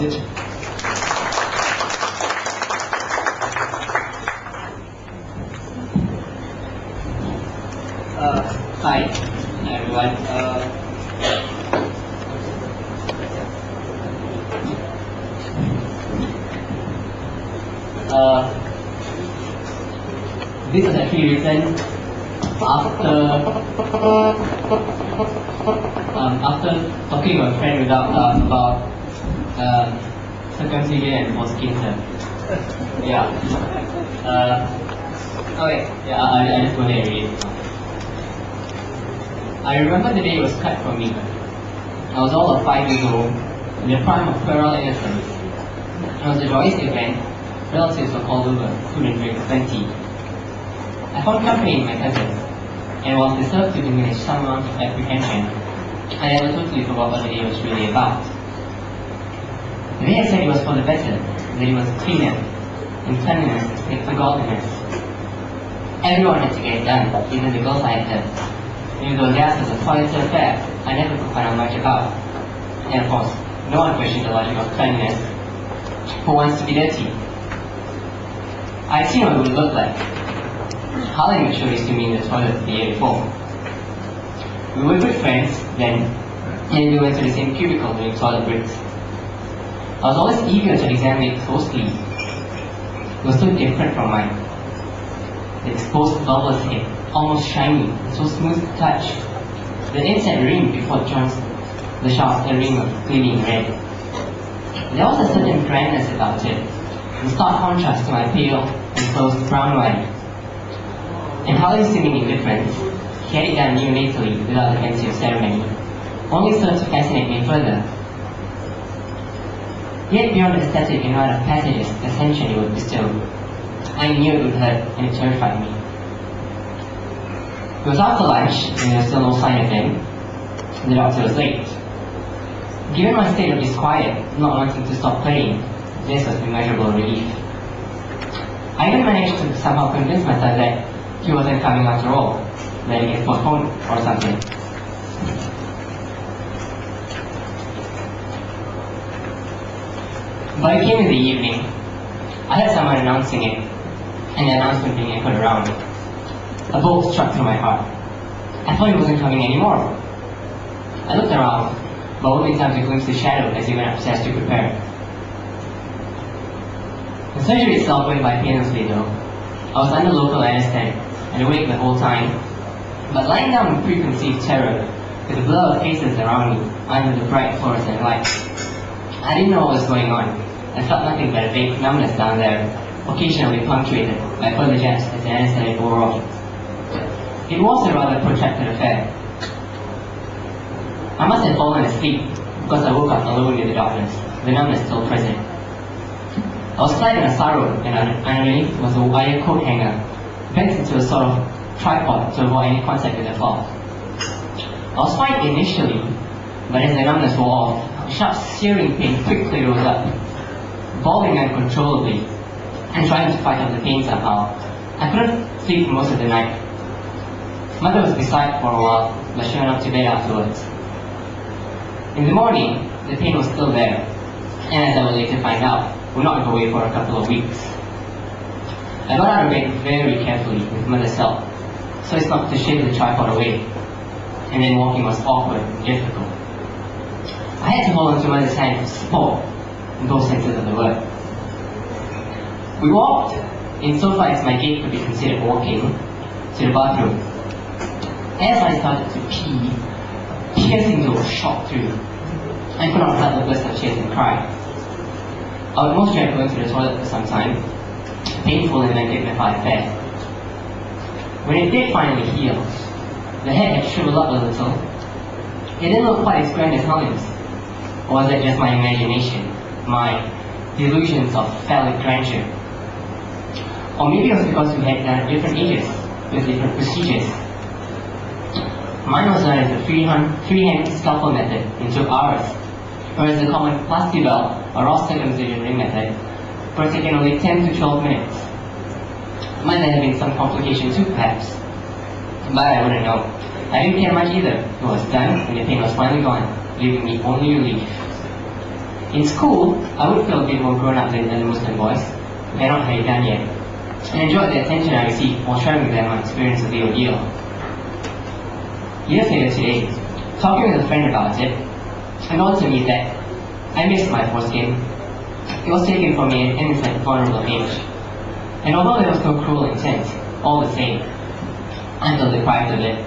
Hi, everyone. This was actually written after talking to a friend about circumcision and for cancer. Yeah. Okay. Yeah. I just go ahead and read it. I remember the day it was cut for me. I was all of 5 years old, in the prime of puerile innocence. It was a joyous event. Relatives were called over, food and drink plenty. I found company in my cousin, and while this served to diminish some amount of apprehension, I never totally forgot what the day was really about. The day I said it was for the better, that it was cleaner, in cleanliness, in forgottenness. Everyone had to get it done, even the girls I had heard. Even though gas was a solitary affair, I never could find out much about. And of course, no one questioned the logic of cleanliness. Who wants to be dirty? I'd seen what it would look like. Harlan would show this to me in the toilet the year before. We were good friends then, and we went to the same cubicle doing toilet breaks. I was always eager to examine it closely. It was so different from mine. The exposed bubbles head, almost shiny, and so smooth to touch. The inside ring before it joins the shaft, a ring of gleaming red. There was a certain grandness about it, in stark contrast to my pale and closed brown wine. And Harlan's seeming indifference, he had it done neonatally without the fancy of ceremony, only served to fascinate me further. Yet beyond the aesthetic and rite of passages, the tension it would bestow, I knew it would hurt, and it terrified me. It was after lunch, and there was still no sign of him. The doctor was late. Given my state of disquiet, not wanting to stop playing, this was immeasurable relief. I even managed to somehow convince myself that he wasn't coming after all, that he had postponed or something. But it came in the evening. I heard someone announcing it, and the announcement being echoed around. A bolt struck through my heart. I thought he wasn't coming anymore. I looked around, but only time to glimpse his shadow as he went upstairs to prepare. The surgery itself went by painlessly though. I was under local anesthetic and awake the whole time, but lying down with preconceived terror, with the blur of faces around me under the bright fluorescent lights. I didn't know what was going on. I felt nothing but a vague numbness down there, occasionally punctuated by further jabs as the anesthetic wore off. It was a rather protracted affair. I must have fallen asleep because I woke up alone with the darkness, the numbness still present. I was clad in a sarong, and underneath was a wire coat hanger, bent into a sort of tripod to avoid any contact with the cloth. I was fine initially, but as the numbness wore off, a sharp searing pain quickly rose up, bawling uncontrollably, and trying to fight off the pain somehow. I couldn't sleep most of the night. Mother was beside for a while, but she went up to bed afterwards. In the morning, the pain was still there, and as I would later find out, would not go away for a couple of weeks. I got out of bed very carefully with Mother's help, so as not to shake the tripod away, and then walking was awkward and difficult. I had to hold on to Mother's hand for support, in both senses of the word. We walked, insofar as my gait could be considered walking, to the bathroom. As I started to pee, a piercing glow shot through. I could not help but burst of tears and cry. I would most dread going to the toilet for some time, painful and undignified affair. When it did finally heal, the head had shriveled up a little. It didn't look quite as grand as Helen's. Or was it just my imagination, my delusions of phallic grandeur? Or maybe it was because we had done different ages, with different procedures. Mine was done as a freehand scalpel method and took hours, whereas the common plastibel or raw circumcision ring method was taken only 10 to 12 minutes. Might have been some complication too, perhaps, but I wouldn't know. I didn't care much either. It was done and the pain was finally gone, leaving me only relief. In school, I would feel a bit more grown up than the Muslim boys, they're not Haidan yet, and enjoyed the attention I received while sharing with them my experience of the ordeal. Years later today, talking with a friend about it, I noticed to me that I missed my foreskin. It was taken from me at an innocent, vulnerable age. And although there was no cruel intent, all the same, I felt deprived of it.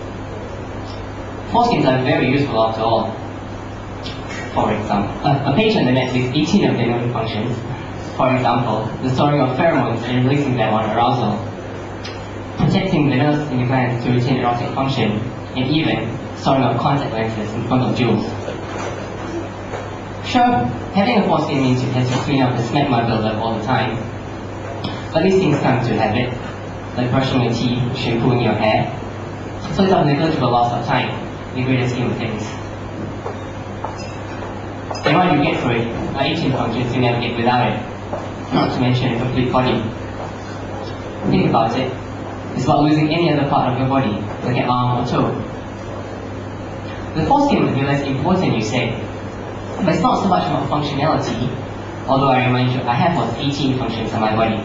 Foreskins are very useful after all. For example, a patient that met with 18 of the known functions, for example, the storing of pheromones and releasing them on arousal, protecting the nerves in the glands to retain erotic function, and even storing of contact lenses in front of jewels. Sure, having a foreskin means you have to clean up the smegma buildup all the time, but these things come to habit, like brushing your teeth, shampooing your hair, so it's a negligible loss of time in the greater scheme of things. And what you get for it are 18 functions you never get without it, not to mention a complete body. Think about it. It's about losing any other part of your body, like an arm or toe. The foreskin would be less important, you say, but it's not so much about functionality, although I remind you, I have about 18 functions on my body.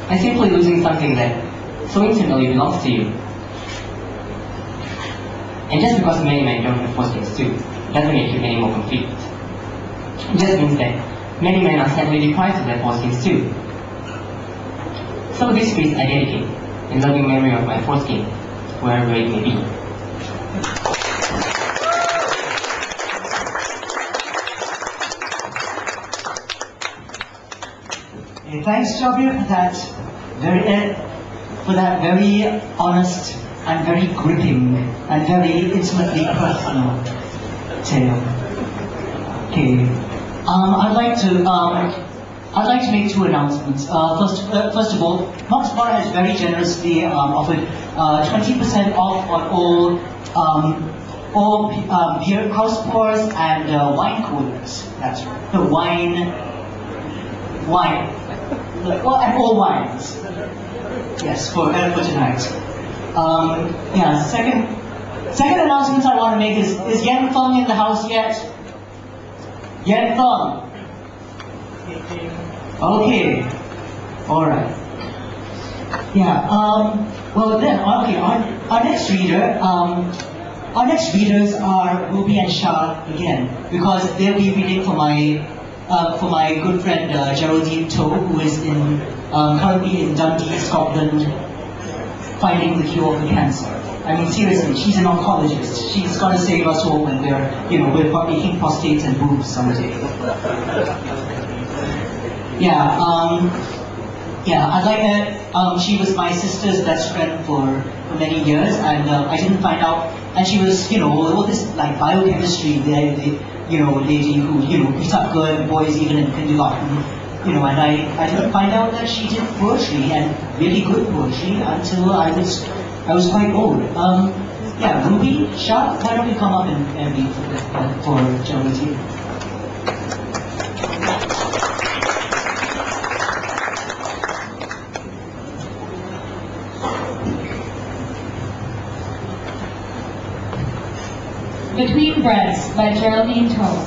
I'm simply losing something that so intimately belongs to you. And just because many men don't have foreskins too, doesn't make you any more complete. It just means that many men are sadly deprived of their foreskins too. So this piece I dedicate in loving memory of my foreskin, wherever it may be. Thanks, Jabir, for that very honest and very gripping and very intimately personal tale. Okay, I'd like to make two announcements. First of all, Marks Bar has very generously offered 20% off on all beer house pours and wine coolers. That's right. The wine. Well, and all wines. Yes, for tonight. Yeah. Second announcement I want to make is Yen Feng in the house yet? Yen Feng. Okay. All right. Yeah. Well then, okay. Our next reader. Our next readers are Ruby and Shah again, because they'll be reading for my good friend Geraldine Toe, who is currently in Dundee, Scotland, fighting the cure for cancer. I mean, seriously, she's an oncologist. She's got to save us all when we're making prostates and boobs someday. I'd like her. She was my sister's best friend for many years, and I didn't find out. And she was, all this like biochemistry, lady who, beat up girl boys even in kindergarten, and I didn't find out that she did poetry, and really good poetry, until I was quite old. Ruby, Shah, why don't you come up and read for Geraldine? Between Breaths by Geraldine Toe.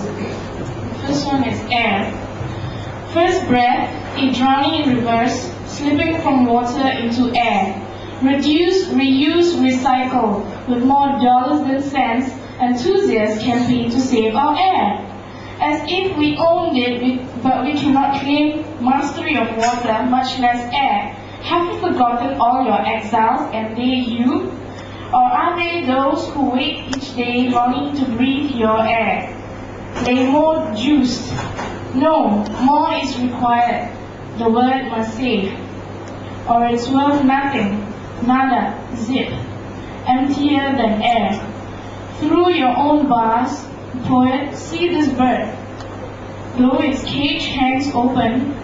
First one is air. First breath, a drowning in reverse, slipping from water into air. Reduce, reuse, recycle, with more dollars than cents, enthusiasts campaign to save our air. As if we owned it, but we cannot claim mastery of water, much less air. Have you forgotten all your exiles and they you? Or are they those who wait each day longing to breathe your air? They more juiced. No, more is required. The word must save. Or it's worth nothing. Nada, zip. Emptier than air. Through your own bars, poet, see this bird. Though its cage hangs open,